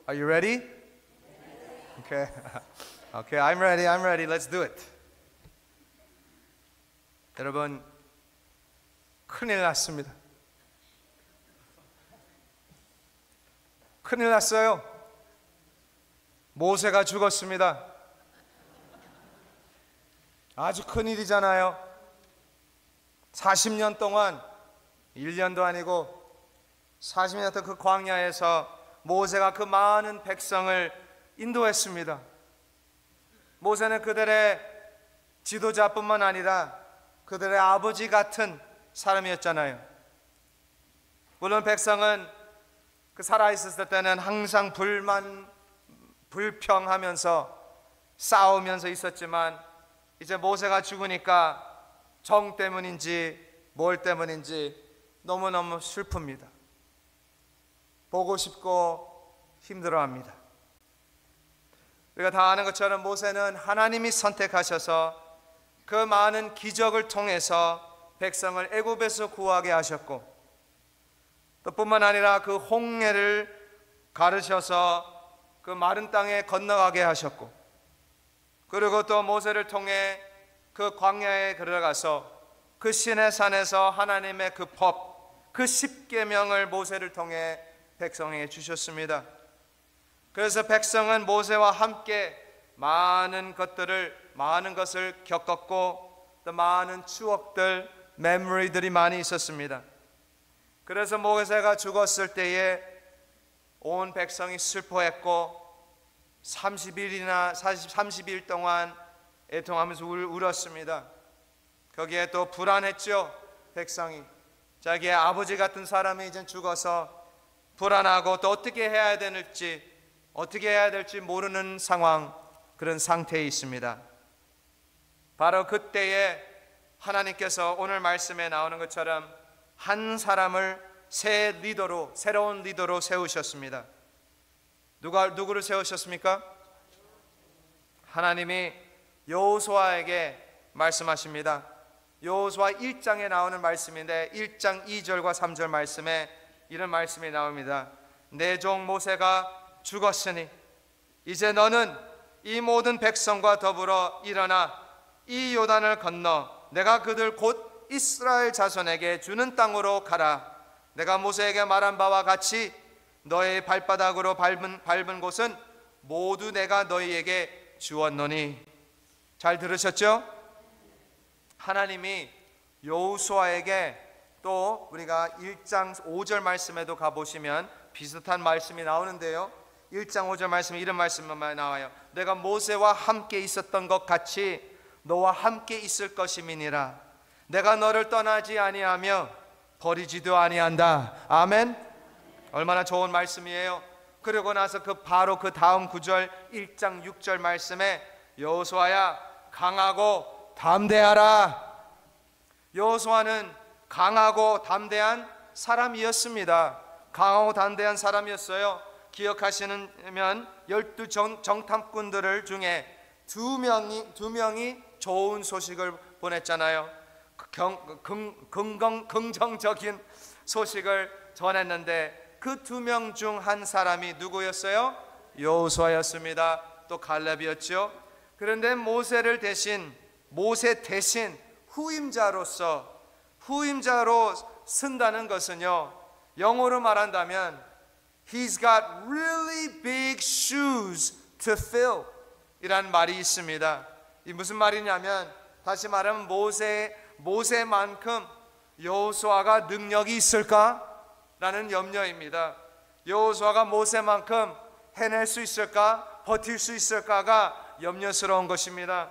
Are you ready? Okay. Okay, I'm ready. I'm ready. Let's do it. 여러분, 큰일 났습니다. 큰일 났어요. 모세가 죽었습니다. 아주 큰일이잖아요. 40년 동안 1년도 아니고 40년 동안 그 광야에서 모세가 그 많은 백성을 인도했습니다. 모세는 그들의 지도자뿐만 아니라 그들의 아버지 같은 사람이었잖아요. 물론 백성은 그 살아있었을 때는 항상 불평하면서 싸우면서 있었지만 이제 모세가 죽으니까 정 때문인지 뭘 때문인지 너무너무 슬픕니다. 보고 싶고 힘들어합니다. 우리가 다 아는 것처럼 모세는 하나님이 선택하셔서 그 많은 기적을 통해서 백성을 애굽에서 구하게 하셨고, 또 뿐만 아니라 그 홍해를 가르셔서 그 마른 땅에 건너가게 하셨고, 그리고 또 모세를 통해 그 광야에 들어가서 그 시내산에서 하나님의 그 법, 그 십계명을 모세를 통해 백성에게 주셨습니다. 그래서 백성은 모세와 함께 많은 것을 겪었고, 또 많은 추억들, 메모리들이 많이 있었습니다. 그래서 모세가 죽었을 때에 온 백성이 슬퍼했고 30일 동안 애통하면서 울었습니다. 거기에 또 불안했죠. 백성이 자기의 아버지 같은 사람이 이제 죽어서 불안하고 또 어떻게 해야 될지 모르는 상황, 그런 상태에 있습니다. 바로 그때에 하나님께서 오늘 말씀에 나오는 것처럼 한 사람을 새로운 리더로 세우셨습니다. 누구를 세우셨습니까? 하나님이 여호수아에게 말씀하십니다. 여호수아 1장에 나오는 말씀인데 1장 2절과 3절 말씀에 이런 말씀이 나옵니다. 내 종 모세가 죽었으니 이제 너는 이 모든 백성과 더불어 일어나 이 요단을 건너 내가 그들 곧 이스라엘 자손에게 주는 땅으로 가라. 내가 모세에게 말한 바와 같이 너의 발바닥으로 밟은 곳은 모두 내가 너희에게 주었노니. 잘 들으셨죠? 하나님이 여호수아에게, 또 우리가 1장 5절 말씀에도 가보시면 비슷한 말씀이 나오는데요, 1장 5절 말씀에 이런 말씀만 나와요. 내가 모세와 함께 있었던 것 같이 너와 함께 있을 것임이니라. 내가 너를 떠나지 아니하며 버리지도 아니한다. 아멘. 얼마나 좋은 말씀이에요. 그러고 나서 바로 그 다음 구절 1장 6절 말씀에 여호수아야 강하고 담대하라. 여호수아는 강하고 담대한 사람이었습니다. 강하고 담대한 사람이었어요. 기억하시면 12 정탐꾼들 중에 두 명이 좋은 소식을 보냈잖아요. 긍정적인 소식을 전했는데 그 두 명 중 한 사람이 누구였어요? 여호수아였습니다. 또 갈렙이었죠. 그런데 모세 대신 후임자로 쓴다는 것은요, 영어로 말한다면 He's got really big shoes to fill 이라는 말이 있습니다. 이 무슨 말이냐면, 다시 말하면 모세만큼 여호수아가 능력이 있을까? 라는 염려입니다. 여호수아가 모세만큼 해낼 수 있을까? 버틸 수 있을까가 염려스러운 것입니다.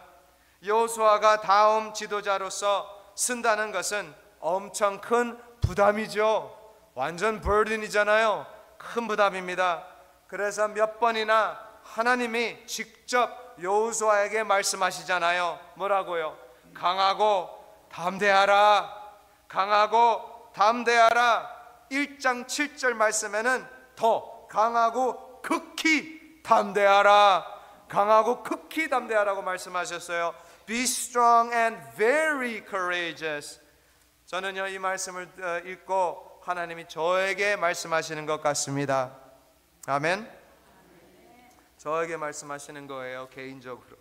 여호수아가 다음 지도자로서 쓴다는 것은 엄청 큰 부담이죠. 완전 버든이잖아요. 큰 부담입니다. 그래서 몇 번이나 하나님이 직접 여호수아에게 말씀하시잖아요. 뭐라고요? 강하고 담대하라. 강하고 담대하라. 1장 7절 말씀에는 더 강하고 극히 담대하라. 강하고 극히 담대하라고 말씀하셨어요. Be strong and very courageous. 저는요, 이 말씀을 읽고 하나님이 저에게 말씀하시는 것 같습니다. 아멘. 저에게 말씀하시는 거예요. 개인적으로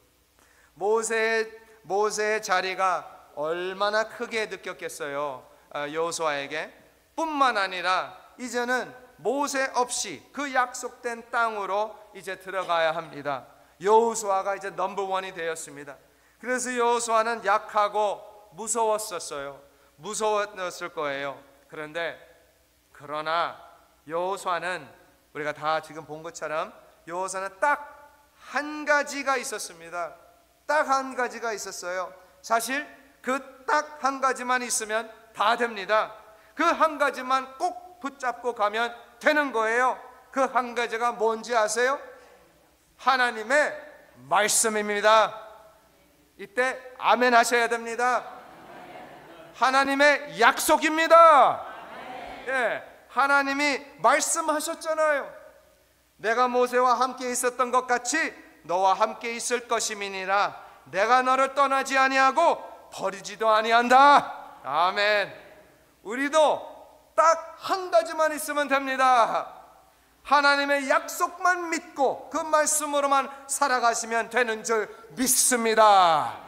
모세의 자리가 얼마나 크게 느꼈겠어요. 여호수아에게 뿐만 아니라 이제는 모세 없이 그 약속된 땅으로 이제 들어가야 합니다. 여호수아가 이제 넘버원이 되었습니다. 그래서 여호수아는 약하고 무서웠었어요. 무서웠을 거예요. 그러나 여호수아는 우리가 다 지금 본 것처럼 여호수아는 딱 한 가지가 있었습니다. 딱 한 가지가 있었어요. 사실 그 딱 한 가지만 있으면 다 됩니다. 그 한 가지만 꼭 붙잡고 가면 되는 거예요. 그 한 가지가 뭔지 아세요? 하나님의 말씀입니다. 이때 아멘 하셔야 됩니다. 하나님의 약속입니다. 예, 하나님이 말씀하셨잖아요. 내가 모세와 함께 있었던 것 같이 너와 함께 있을 것임이니라. 내가 너를 떠나지 아니하고 버리지도 아니한다. 아멘. 우리도 딱 한 가지만 있으면 됩니다. 하나님의 약속만 믿고 그 말씀으로만 살아가시면 되는 줄 믿습니다.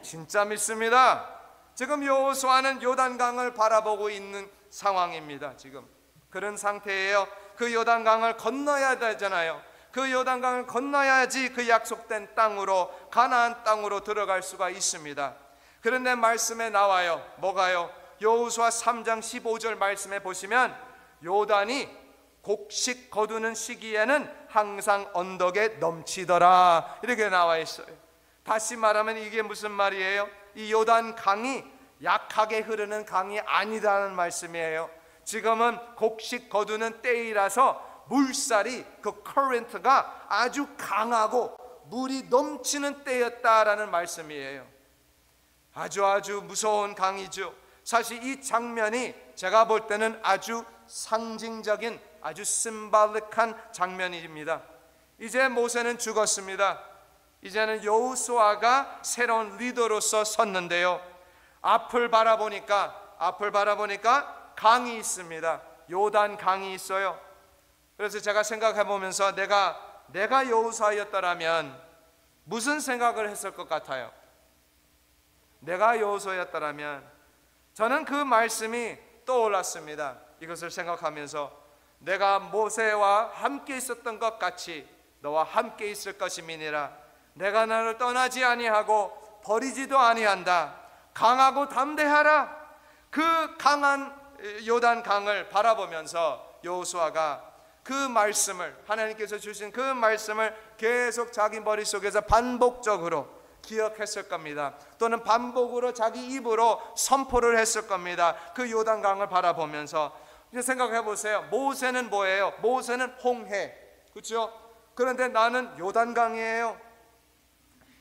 진짜 믿습니다. 지금 여호수아는 요단강을 바라보고 있는 상황입니다. 지금 그런 상태예요. 그 요단강을 건너야 되잖아요. 그 요단강을 건너야지 그 약속된 땅으로, 가나안 땅으로 들어갈 수가 있습니다. 그런데 말씀에 나와요. 뭐가요? 여호수아 3장 15절 말씀에 보시면 요단이 곡식 거두는 시기에는 항상 언덕에 넘치더라, 이렇게 나와 있어요. 다시 말하면 이게 무슨 말이에요? 이 요단 강이 약하게 흐르는 강이 아니라는 말씀이에요. 지금은 곡식 거두는 때이라서 물살이, 그 커런트가 아주 강하고 물이 넘치는 때였다라는 말씀이에요. 아주 무서운 강이죠. 사실 이 장면이 제가 볼 때는 아주 상징적인, 아주 심발릭한 장면입니다. 이제 모세는 죽었습니다. 이제는 여호수아가 새로운 리더로서 섰는데요. 앞을 바라보니까 강이 있습니다. 요단 강이 있어요. 그래서 제가 생각해 보면서 내가 여호수아였더라면 무슨 생각을 했을 것 같아요? 내가 여호수아였더라면 저는 그 말씀이 떠올랐습니다. 이것을 생각하면서 내가 모세와 함께 있었던 것 같이 너와 함께 있을 것임이니라. 내가 너를 떠나지 아니하고 버리지도 아니한다. 강하고 담대하라. 그 강한 요단 강을 바라보면서 여호수아가 그 말씀을, 하나님께서 주신 그 말씀을 계속 자기 머릿속에서 반복적으로 기억했을 겁니다. 또는 반복으로 자기 입으로 선포를 했을 겁니다. 그 요단강을 바라보면서. 이제 생각해 보세요. 모세는 뭐예요? 모세는 홍해, 그렇죠? 그런데 나는 요단강이에요.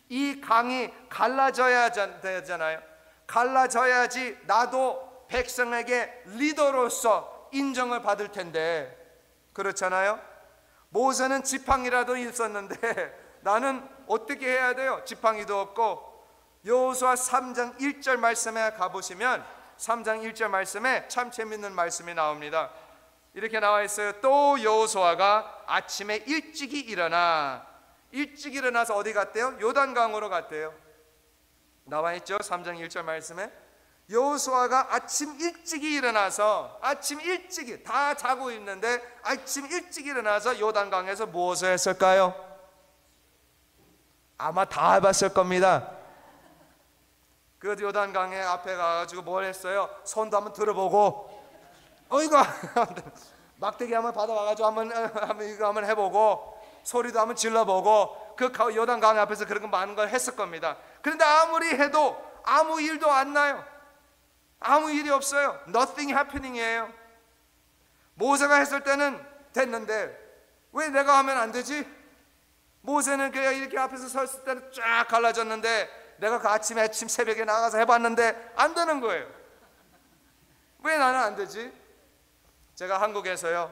이 강이 갈라져야 되잖아요. 갈라져야지 나도 백성에게 리더로서 인정을 받을 텐데, 그렇잖아요? 모세는 지팡이라도 있었는데 나는 어떻게 해야 돼요? 지팡이도 없고. 여호수아 3장 1절 말씀에 가보시면 3장 1절 말씀에 참 재밌는 말씀이 나옵니다. 이렇게 나와 있어요. 또 여호수아가 아침에 일찍이 일어나서 어디 갔대요? 요단강으로 갔대요. 나와 있죠? 3장 1절 말씀에 여호수아가 아침 일찍이 일어나서, 아침 일찍이 다 자고 있는데 아침 일찍 일어나서 요단강에서 무엇을 했을까요? 아마 다 해봤을 겁니다. 그 요단강에 앞에 가가지고 뭘 했어요? 손도 한번 들어보고, 이거 막대기 한번 받아와가지고 이거 한번 해보고, 소리도 한번 질러보고, 그 요단강 앞에서 그런 거 많은 걸 했을 겁니다. 그런데 아무리 해도 아무 일도 안 나요. 아무 일이 없어요. Nothing happening이에요. 모세가 했을 때는 됐는데 왜 내가 하면 안 되지? 모세는 그냥 이렇게 앞에서 섰을 때는 쫙 갈라졌는데 내가 그 아침 새벽에 나가서 해봤는데 안 되는 거예요. 왜 나는 안 되지? 제가 한국에서요,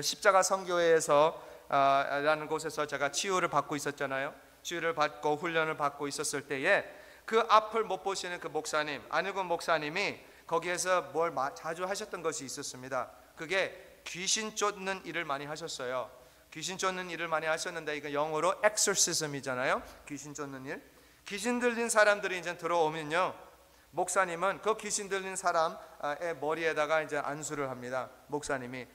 십자가 선교회에서 라는 곳에서 제가 치유를 받고 있었잖아요. 치유를 받고 훈련을 받고 있었을 때에 그 앞을 못 보시는 그 목사님, 안유근 목사님이 거기에서 뭘 자주 하셨던 것이 있었습니다. 그게 귀신 쫓는 일을 많이 하셨어요. 귀신 쫓는 일을 많이 하셨는데 이거 영어로 exorcism이잖아요. 귀신 쫓는 일. 귀신 들린 사람들이 이제 들어오면요, 목사님은 그 귀신 들린 사람의 머리에다가 이제 안수를 합니다. 목사님이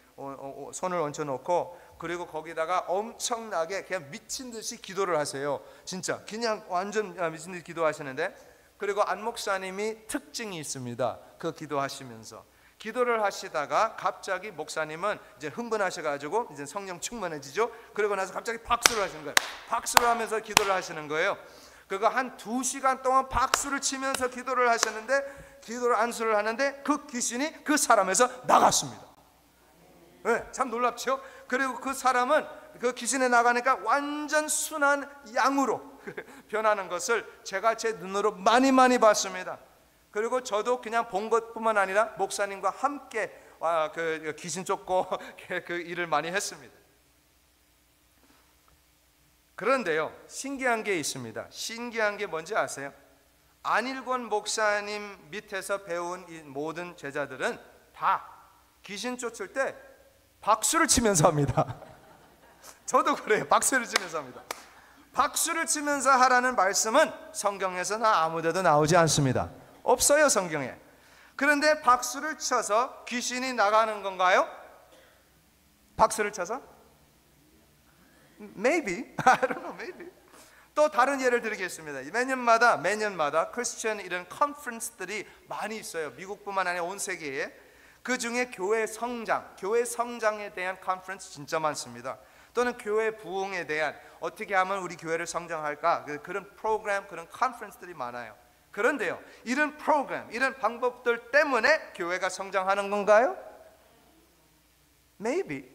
손을 얹혀 놓고, 그리고 거기다가 엄청나게 그냥 미친 듯이 기도를 하세요. 진짜 그냥 완전 미친 듯이 기도하시는데, 그리고 안 목사님이 특징이 있습니다. 그 기도하시면서 기도를 하시다가 갑자기 목사님은 이제 흥분하셔가지고 이제 성령 충만해지죠. 그러고 나서 갑자기 박수를 하시는 거예요. 박수를 하면서 기도를 하시는 거예요. 그거 한 2시간 동안 박수를 치면서 기도를 하셨는데, 기도를 안수를 하는데 그 귀신이 그 사람에서 나갔습니다. 네, 참 놀랍죠. 그리고 그 사람은 그 귀신에 나가니까 완전 순한 양으로 변하는 것을 제가 제 눈으로 많이 봤습니다. 그리고 저도 그냥 본 것뿐만 아니라 목사님과 함께 그 귀신 쫓고 그 일을 많이 했습니다. 그런데요, 신기한 게 있습니다. 신기한 게 뭔지 아세요? 안일권 목사님 밑에서 배운 이 모든 제자들은 다 귀신 쫓을 때 박수를 치면서 합니다. 저도 그래요. 박수를 치면서 합니다. 박수를 치면서 하라는 말씀은 성경에서는 아무데도 나오지 않습니다. 없어요, 성경에. 그런데 박수를 쳐서 귀신이 나가는 건가요? 박수를 쳐서? Maybe. I don't know, maybe. 또 다른 예를 드리겠습니다. 매년마다 크리스천 이런 컨퍼런스들이 많이 있어요. 미국뿐만 아니라 온 세계에. 그 중에 교회 성장에 대한 컨퍼런스 진짜 많습니다. 또는 교회 부흥에 대한, 어떻게 하면 우리 교회를 성장할까, 그런 프로그램, 그런 컨퍼런스들이 많아요. 그런데요, 이런 프로그램, 이런 방법들 때문에 교회가 성장하는 건가요? Maybe.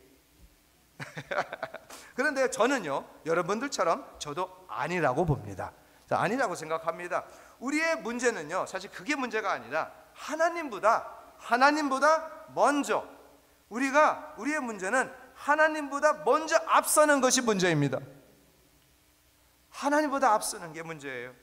그런데 저는요, 여러분들처럼 저도 아니라고 봅니다. 아니라고 생각합니다. 우리의 문제는요, 사실 그게 문제가 아니라 하나님보다 먼저, 우리의 문제는 하나님보다 먼저 앞서는 것이 문제입니다. 하나님보다 앞서는 게 문제예요.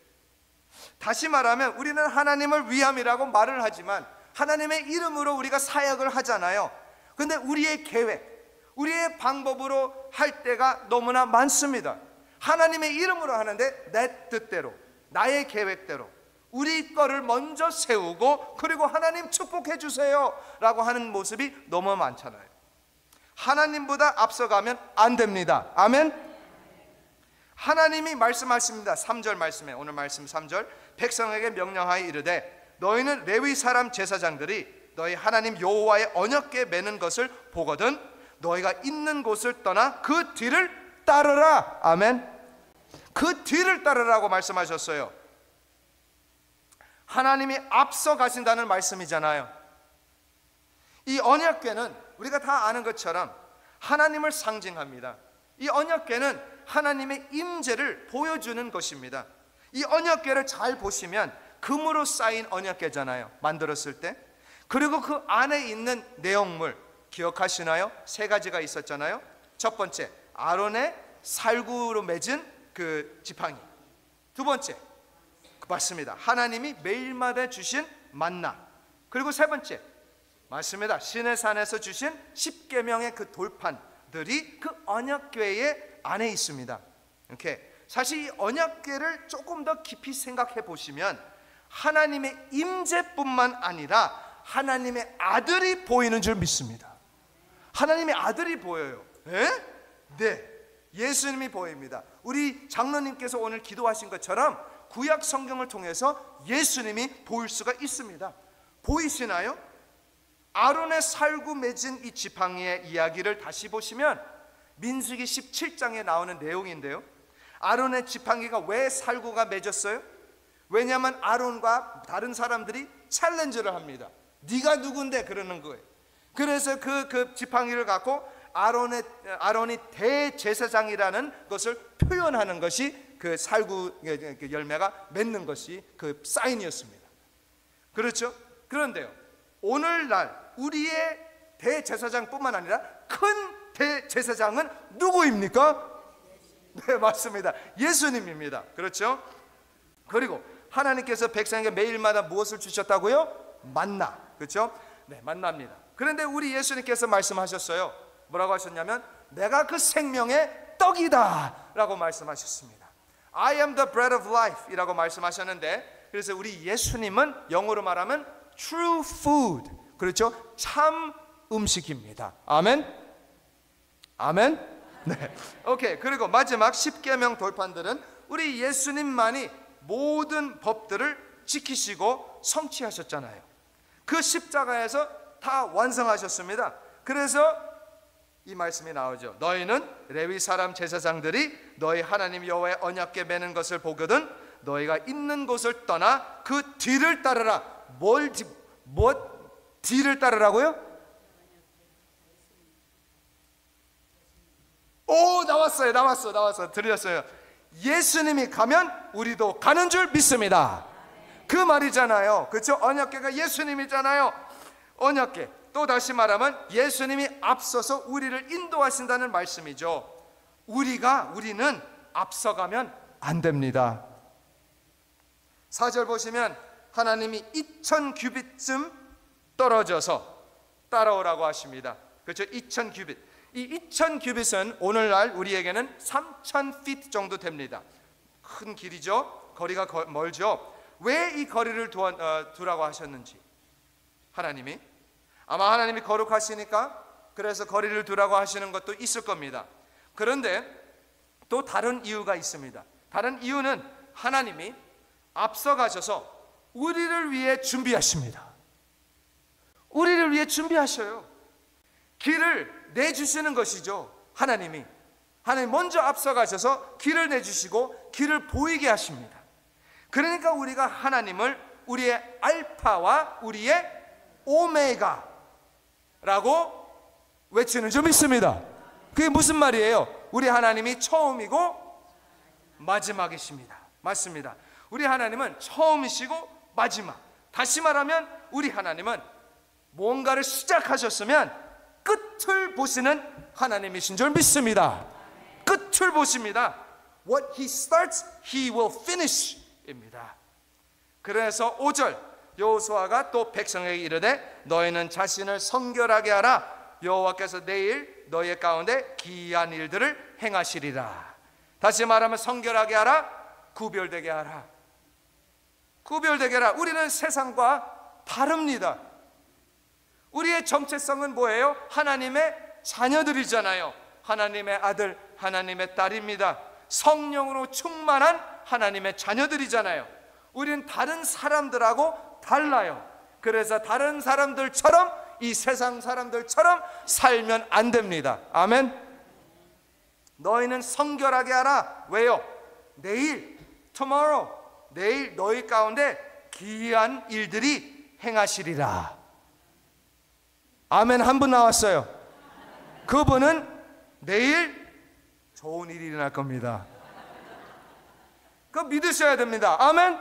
다시 말하면 우리는 하나님을 위함이라고 말을 하지만 하나님의 이름으로 우리가 사역을 하잖아요. 근데 우리의 계획, 우리의 방법으로 할 때가 너무나 많습니다. 하나님의 이름으로 하는데 내 뜻대로, 나의 계획대로 우리 거를 먼저 세우고, 그리고 하나님 축복해 주세요 라고 하는 모습이 너무 많잖아요. 하나님보다 앞서가면 안 됩니다. 아멘. 하나님이 말씀하십니다. 3절 말씀에, 오늘 말씀 3절, 백성에게 명령하여 이르되 너희는 레위 사람 제사장들이 너희 하나님 여호와의 언약궤 매는 것을 보거든 너희가 있는 곳을 떠나 그 뒤를 따르라. 아멘. 그 뒤를 따르라고 말씀하셨어요. 하나님이 앞서 가신다는 말씀이잖아요. 이 언약궤는 우리가 다 아는 것처럼 하나님을 상징합니다. 이 언약궤는 하나님의 임재를 보여주는 것입니다. 이 언약궤를 잘 보시면 금으로 쌓인 언약궤잖아요, 만들었을 때. 그리고 그 안에 있는 내용물 기억하시나요? 3가지가 있었잖아요. 첫 번째, 아론의 살구로 맺은 그 지팡이. 두 번째, 맞습니다, 하나님이 매일마다 주신 만나. 그리고 세 번째, 맞습니다, 시내산에서 주신 10계명의 그 돌판들이 그 언약궤의 안에 있습니다. 이렇게 사실 이 언약궤를 조금 더 깊이 생각해 보시면 하나님의 임재뿐만 아니라 하나님의 아들이 보이는 줄 믿습니다. 하나님의 아들이 보여요. 네, 예수님이 보입니다. 우리 장로님께서 오늘 기도하신 것처럼 구약 성경을 통해서 예수님이 보일 수가 있습니다. 보이시나요? 아론의 살구 맺은 이 지팡이의 이야기를 다시 보시면 민수기 17장에 나오는 내용인데요, 아론의 지팡이가 왜 살구가 맺었어요? 왜냐하면 아론과 다른 사람들이 챌린지를 합니다. 네가 누군데 그러는 거예요. 그래서 그 지팡이를 갖고 아론이 대제사장이라는 것을 표현하는 것이 그 살구 열매가 맺는 것이 그 사인이었습니다. 그렇죠? 그런데요, 오늘날 우리의 대제사장뿐만 아니라 큰 대제사장은 누구입니까? 네, 맞습니다, 예수님입니다. 그렇죠? 그리고 하나님께서 백성에게 매일마다 무엇을 주셨다고요? 만나. 그렇죠? 네, 만나입니다. 그런데 우리 예수님께서 말씀하셨어요. 뭐라고 하셨냐면 내가 그 생명의 떡이다 라고 말씀하셨습니다. I am the bread of life 이라고 말씀하셨는데, 그래서 우리 예수님은 영어로 말하면 true food, 그렇죠? 참 음식입니다. 아멘? 아멘? 네. 오케이. 그리고 마지막 십계명 돌판들은 우리 예수님만이 모든 법들을 지키시고 성취하셨잖아요. 그 십자가에서 다 완성하셨습니다. 그래서 이 말씀이 나오죠. 너희는 레위 사람 제사장들이 너희 하나님 여호와의 언약궤 매는 것을 보거든 너희가 있는 곳을 떠나 그 뒤를 따르라. 뒤를 따르라고요? 오, 나왔어. 들렸어요. 예수님이 가면 우리도 가는 줄 믿습니다. 그 말이잖아요. 그렇죠? 언약궤가 예수님이잖아요. 언약궤. 또 다시 말하면 예수님이 앞서서 우리를 인도하신다는 말씀이죠. 우리는 앞서가면 안 됩니다. 4절 보시면 하나님이 2000규빗쯤 떨어져서 따라오라고 하십니다. 그렇죠? 2000규빗. 이 2000규빗은 오늘날 우리에게는 3000feet 정도 됩니다. 큰 길이죠. 거리가 멀죠. 왜 이 거리를 두라고 하셨는지, 하나님이 아마 하나님이 거룩하시니까 그래서 거리를 두라고 하시는 것도 있을 겁니다. 그런데 또 다른 이유가 있습니다. 다른 이유는 하나님이 앞서가셔서 우리를 위해 준비하십니다. 우리를 위해 준비하셔요. 길을 내주시는 것이죠. 하나님 먼저 앞서가셔서 길을 내주시고 길을 보이게 하십니다. 그러니까 우리가 하나님을 우리의 알파와 우리의 오메가라고 외치는 줄 믿습니다. 그게 무슨 말이에요? 우리 하나님이 처음이고 마지막이십니다. 맞습니다. 우리 하나님은 처음이시고 마지막. 다시 말하면 우리 하나님은 뭔가를 시작하셨으면 끝을 보시는 하나님이신 줄 믿습니다. 끝을 보십니다. What he starts, he will finish 입니다. 그래서 5절 여호수아가 또 백성에게 이르되 너희는 자신을 성결하게 하라. 여호와께서 내일 너희 가운데 기이한 일들을 행하시리라. 다시 말하면 성결하게 하라, 구별되게 하라. 구별되게 하라. 우리는 세상과 다릅니다. 우리의 정체성은 뭐예요? 하나님의 자녀들이잖아요. 하나님의 아들, 하나님의 딸입니다. 성령으로 충만한 하나님의 자녀들이잖아요. 우리는 다른 사람들하고 달라요. 그래서 다른 사람들처럼, 이 세상 사람들처럼 살면 안 됩니다. 아멘. 너희는 성결하게 하라. 왜요? 내일, tomorrow, 내일 너희 가운데 기이한 일들이 행하시리라. 아멘. 한 분 나왔어요. 그분은 내일 좋은 일이 일어날 겁니다. 그거 믿으셔야 됩니다. 아멘.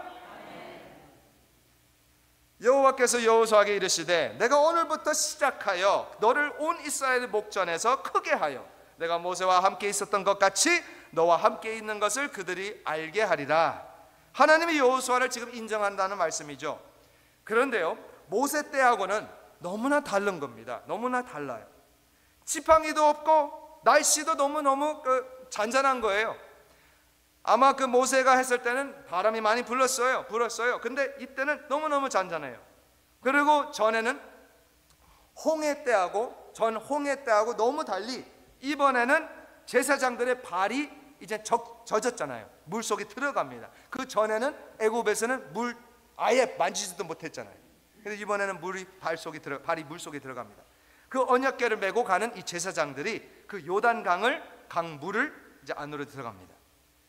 여호와께서 여호수아에게 이르시되 내가 오늘부터 시작하여 너를 온 이스라엘 목전에서 크게 하여 내가 모세와 함께 있었던 것 같이 너와 함께 있는 것을 그들이 알게 하리라. 하나님이 여호수아를 지금 인정한다는 말씀이죠. 그런데요, 모세 때하고는 너무나 다른 겁니다. 너무나 달라요. 지팡이도 없고 날씨도 너무너무 잔잔한 거예요. 아마 그 모세가 했을 때는 바람이 많이 불었어요. 근데 이때는 너무너무 잔잔해요. 그리고 전에는 홍해 때하고 너무 달리 이번에는 제사장들의 발이 이제 젖었잖아요. 물속에 들어갑니다. 그 전에는 애굽에서는 물 아예 만지지도 못했잖아요. 그래서 이번에는 발이 물속에 들어갑니다. 그 언약궤를 메고 가는 이 제사장들이 그 강 물을 이제 안으로 들어갑니다.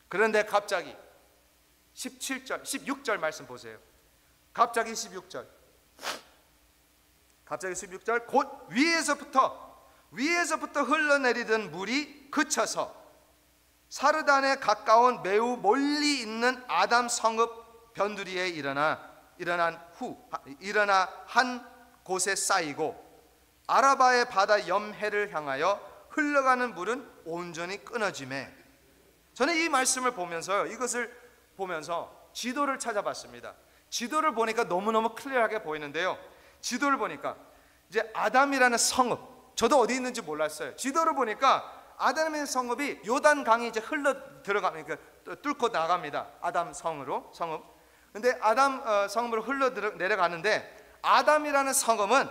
그런데 갑자기 16절 말씀 보세요. 갑자기 16절 곧 위에서부터 흘러내리던 물이 그쳐서 사르단에 가까운 매우 멀리 있는 아담 성읍 변두리에 일어나 한 곳에 쌓이고 아라바의 바다 염해를 향하여 흘러가는 물은 온전히 끊어지매. 저는 이 말씀을 보면서요, 이것을 보면서 지도를 찾아봤습니다. 지도를 보니까 너무너무 클리어하게 보이는데요, 지도를 보니까 이제 아담이라는 성읍, 저도 어디 있는지 몰랐어요. 지도를 보니까 아담의 성읍이 요단 강이 이제 흘러 들어가면 뚫고 나갑니다. 아담 성읍. 근데 아담 성읍으로 흘러 내려가는데, 아담이라는 성읍은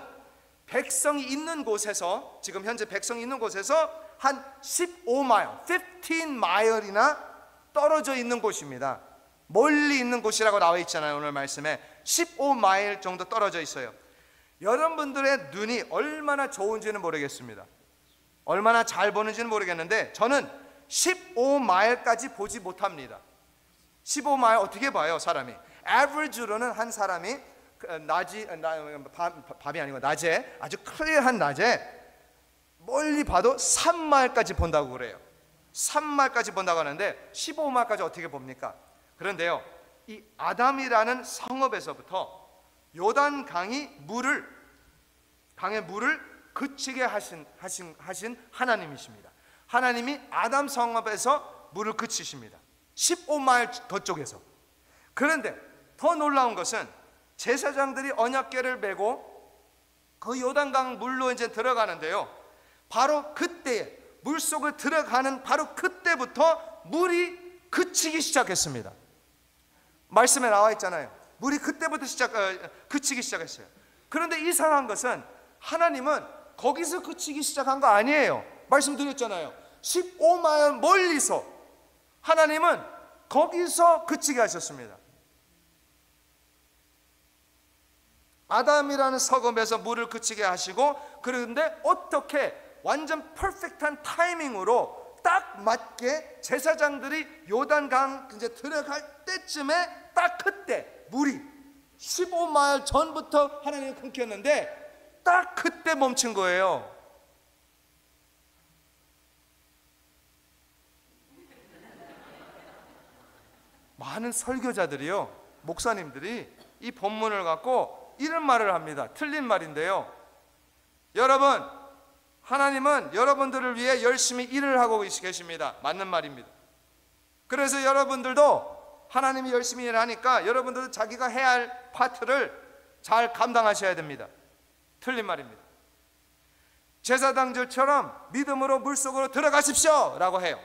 백성이 있는 곳에서, 지금 현재 백성이 있는 곳에서 한 15마일, 15마일이나 떨어져 있는 곳입니다. 멀리 있는 곳이라고 나와 있잖아요. 오늘 말씀에 15마일 정도 떨어져 있어요. 여러분들의 눈이 얼마나 좋은지는 모르겠습니다. 얼마나 잘 보는지는 모르겠는데 저는 15마일까지 보지 못합니다. 15마일 어떻게 봐요, 사람이? average로는 한 사람이 밤이 아니고 낮에, 아주 클리어한 낮에 멀리 봐도 3마일까지 본다고 그래요. 3마일까지 본다고 하는데 15마일까지 어떻게 봅니까? 그런데요, 이 아담이라는 성읍에서부터 요단 강의 물을 그치게 하신 하나님이십니다. 하나님이 아담 성읍에서 물을 그치십니다. 15마일 더 쪽에서. 그런데 더 놀라운 것은 제사장들이 언약궤를 메고 그 요단강 물로 이제 들어가는데요, 바로 그때에, 물속을 들어가는 바로 그때부터 물이 그치기 시작했습니다. 말씀에 나와 있잖아요. 물이 그때부터 그치기 시작했어요. 그런데 이상한 것은 하나님은 거기서 그치기 시작한 거 아니에요. 말씀드렸잖아요. 15마일 멀리서 하나님은 거기서 그치게 하셨습니다. 아담이라는 성읍에서 물을 그치게 하시고, 그런데 어떻게 완전 퍼펙트한 타이밍으로 딱 맞게 제사장들이 요단강 이제 들어갈 때쯤에 딱 그때 물이 15마일 전부터 하나님이 끊겼는데 딱 그때 멈춘 거예요. 많은 설교자들이요, 목사님들이 이 본문을 갖고 이런 말을 합니다. 틀린 말인데요, 여러분, 하나님은 여러분들을 위해 열심히 일을 하고 계십니다. 맞는 말입니다. 그래서 여러분들도 하나님이 열심히 일하니까 여러분들도 자기가 해야 할 파트를 잘 감당하셔야 됩니다. 틀린 말입니다. 제사장들처럼 믿음으로 물속으로 들어가십시오 라고 해요.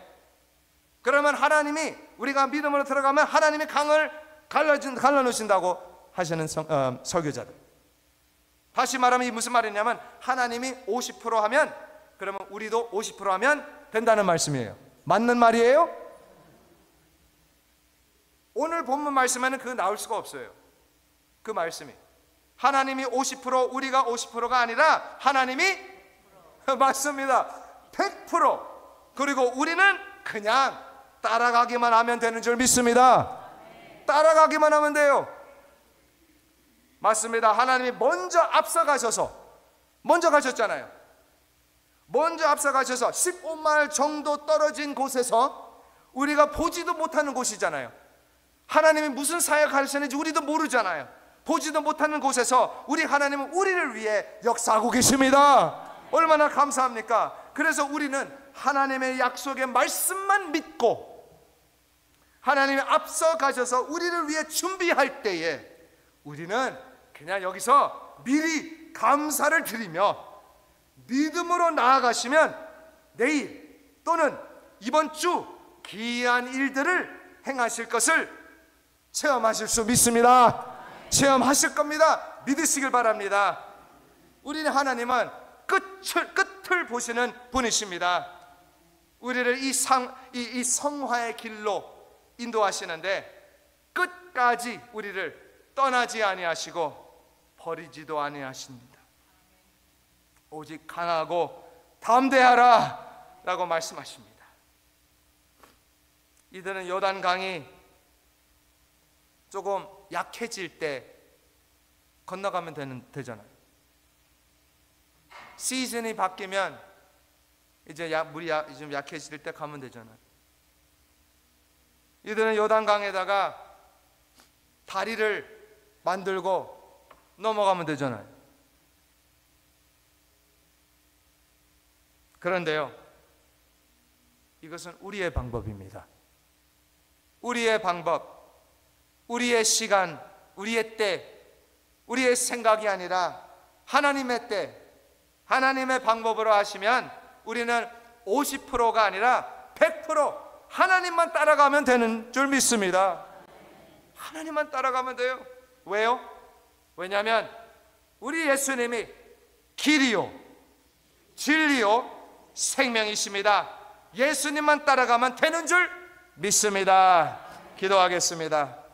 그러면 하나님이, 우리가 믿음으로 들어가면 하나님이 강을 갈라놓으신다고 하시는 설교자들. 다시 말하면 이 무슨 말이냐면, 하나님이 50% 하면, 그러면 우리도 50% 하면 된다는 말씀이에요. 맞는 말이에요? 오늘 본문 말씀에는 그거 나올 수가 없어요. 그 말씀이 하나님이 50%, 우리가 50%가 아니라 하나님이 맞습니다. 100%. 그리고 우리는 그냥 따라가기만 하면 되는 줄 믿습니다. 따라가기만 하면 돼요. 맞습니다. 하나님이 먼저 가셨잖아요. 먼저 앞서가셔서 15마일 정도 떨어진 곳에서, 우리가 보지도 못하는 곳이잖아요. 하나님이 무슨 사역 하시는지 우리도 모르잖아요. 보지도 못하는 곳에서 우리 하나님은 우리를 위해 역사하고 계십니다. 얼마나 감사합니까? 그래서 우리는 하나님의 약속의 말씀만 믿고, 하나님이 앞서 가셔서 우리를 위해 준비할 때에 우리는 그냥 여기서 미리 감사를 드리며 믿음으로 나아가시면 내일 또는 이번 주 기이한 일들을 행하실 것을 체험하실 수 믿습니다. 체험하실 겁니다. 믿으시길 바랍니다. 우리는 하나님은 끝을 보시는 분이십니다. 우리를 이 성화의 길로 인도하시는데 끝까지 우리를 떠나지 아니하시고 버리지도 아니하십니다. 오직 강하고 담대하라 라고 말씀하십니다. 이들은 요단강이 조금 약해질 때 건너가면 되잖아요. 시즌이 바뀌면 이제 물이 좀 약해질 때 가면 되잖아요. 이들은 요단강에다가 다리를 만들고 넘어가면 되잖아요. 그런데요, 이것은 우리의 방법입니다. 우리의 방법, 우리의 시간, 우리의 때, 우리의 생각이 아니라 하나님의 때, 하나님의 방법으로 하시면 우리는 50%가 아니라 100% 하나님만 따라가면 되는 줄 믿습니다. 하나님만 따라가면 돼요. 왜요? 왜냐하면 우리 예수님이 길이요 진리요 생명이십니다. 예수님만 따라가면 되는 줄 믿습니다. 기도하겠습니다.